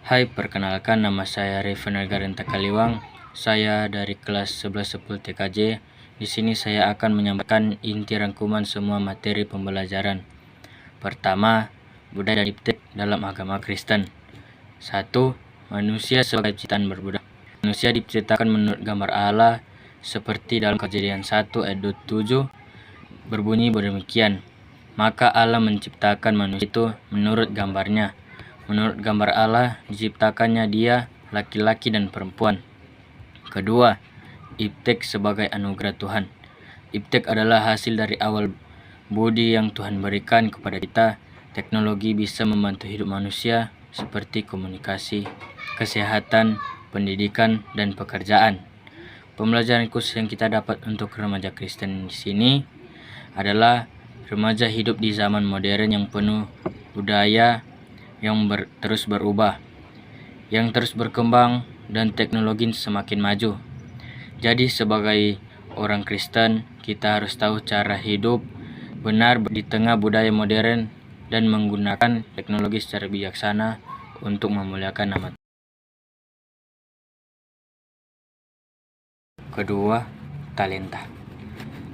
Hai, perkenalkan nama saya Revan Garenta Kaliwang. Saya dari kelas 11 10 TKJ. Di sini saya akan menyampaikan inti rangkuman semua materi pembelajaran. Pertama, budaya dan iptek dalam agama Kristen. 1. Manusia sebagai ciptaan berbudaya. Manusia diciptakan menurut gambar Allah seperti dalam Kejadian 1 ayat 27 berbunyi demikian. Maka Allah menciptakan manusia itu menurut gambarnya. Menurut gambar Allah diciptakannya dia laki-laki dan perempuan. Kedua, iptek sebagai anugerah Tuhan. Iptek adalah hasil dari awal budi yang Tuhan berikan kepada kita. Teknologi bisa membantu hidup manusia seperti komunikasi, kesehatan, pendidikan, dan pekerjaan. Pembelajaran khusus yang kita dapat untuk remaja Kristen di sini adalah remaja hidup di zaman modern yang penuh budaya yang terus berubah, yang terus berkembang, dan teknologi semakin maju. Jadi sebagai orang Kristen, kita harus tahu cara hidup benar di tengah budaya modern dan menggunakan teknologi secara bijaksana untuk memuliakan nama Tuhan. Kedua, talenta.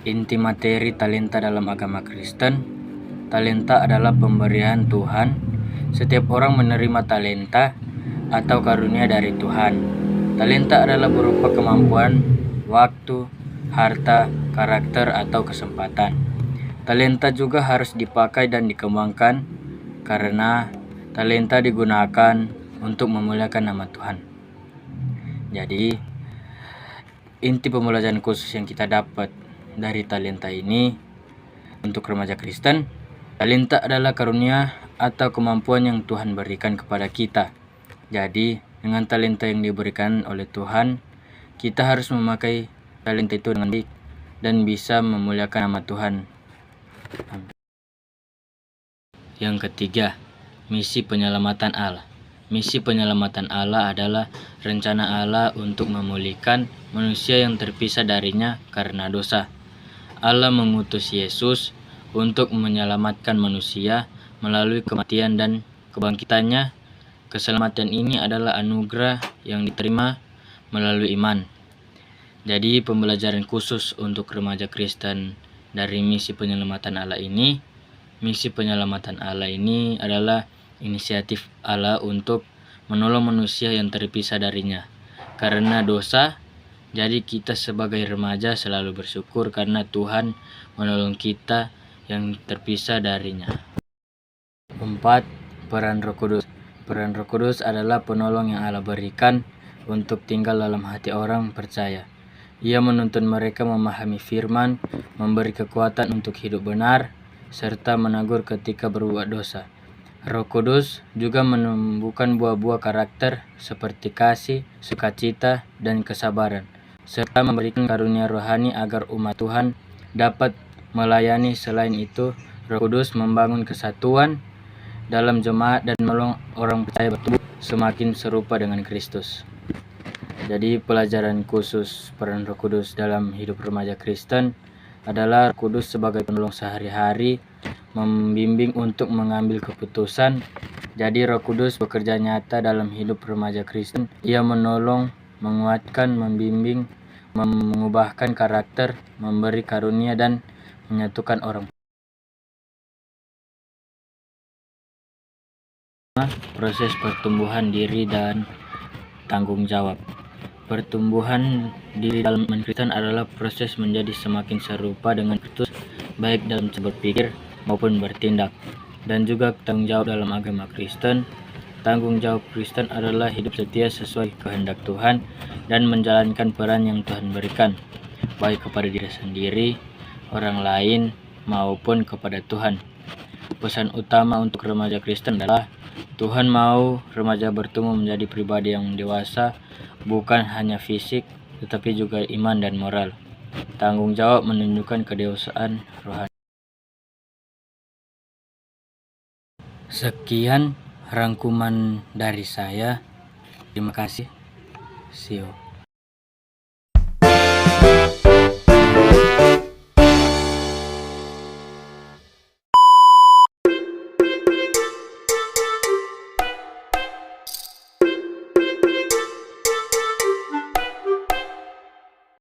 Inti materi talenta dalam agama Kristen. Talenta adalah pemberian Tuhan. Setiap orang menerima talenta atau karunia dari Tuhan. Talenta adalah berupa kemampuan, waktu, harta, karakter, atau kesempatan. Talenta juga harus dipakai dan dikembangkan karena talenta digunakan untuk memuliakan nama Tuhan. Jadi, inti pembelajaran khusus yang kita dapat dari talenta ini untuk remaja Kristen, talenta adalah karunia atau kemampuan yang Tuhan berikan kepada kita. Jadi, dengan talenta yang diberikan oleh Tuhan, kita harus memakai talenta itu dengan baik dan bisa memuliakan nama Tuhan. Yang ketiga, misi penyelamatan Allah. Misi penyelamatan Allah adalah rencana Allah untuk memulihkan manusia yang terpisah darinya karena dosa. Allah mengutus Yesus untuk menyelamatkan manusia melalui kematian dan kebangkitannya. Keselamatan ini adalah anugerah yang diterima melalui iman. Jadi pembelajaran khusus untuk remaja Kristen dari misi penyelamatan Allah ini. Misi penyelamatan Allah ini adalah inisiatif Allah untuk menolong manusia yang terpisah darinya karena dosa. Jadi kita sebagai remaja selalu bersyukur karena Tuhan menolong kita yang terpisah darinya. 4. Peran Roh Kudus. Peran Roh Kudus adalah penolong yang Allah berikan untuk tinggal dalam hati orang percaya. Ia menuntun mereka memahami firman, memberi kekuatan untuk hidup benar, serta menegur ketika berbuat dosa. Roh Kudus juga menumbuhkan buah-buah karakter seperti kasih, sukacita, dan kesabaran, serta memberikan karunia rohani agar umat Tuhan dapat melayani. Selain itu, Roh Kudus membangun kesatuan dalam jemaat dan menolong orang percaya bertumbuh semakin serupa dengan Kristus. Jadi pelajaran khusus peran Roh Kudus dalam hidup remaja Kristen adalah Roh Kudus sebagai penolong sehari-hari, membimbing untuk mengambil keputusan. Jadi Roh Kudus bekerja nyata dalam hidup remaja Kristen. Ia menolong, menguatkan, membimbing, mengubahkan karakter, memberi karunia, dan menyatukan orang. Proses pertumbuhan diri dan tanggung jawab. Pertumbuhan diri dalam iman Kristen adalah proses menjadi semakin serupa dengan Kristus, baik dalam berpikir maupun bertindak. Dan juga tanggung jawab dalam agama Kristen. Tanggung jawab Kristen adalah hidup setia sesuai kehendak Tuhan dan menjalankan peran yang Tuhan berikan, baik kepada diri sendiri, orang lain, maupun kepada Tuhan. Pesan utama untuk remaja Kristen adalah Tuhan mau remaja bertumbuh menjadi pribadi yang dewasa, bukan hanya fisik, tetapi juga iman dan moral. Tanggung jawab menunjukkan kedewasaan rohani. Sekian rangkuman dari saya. Terima kasih. See you.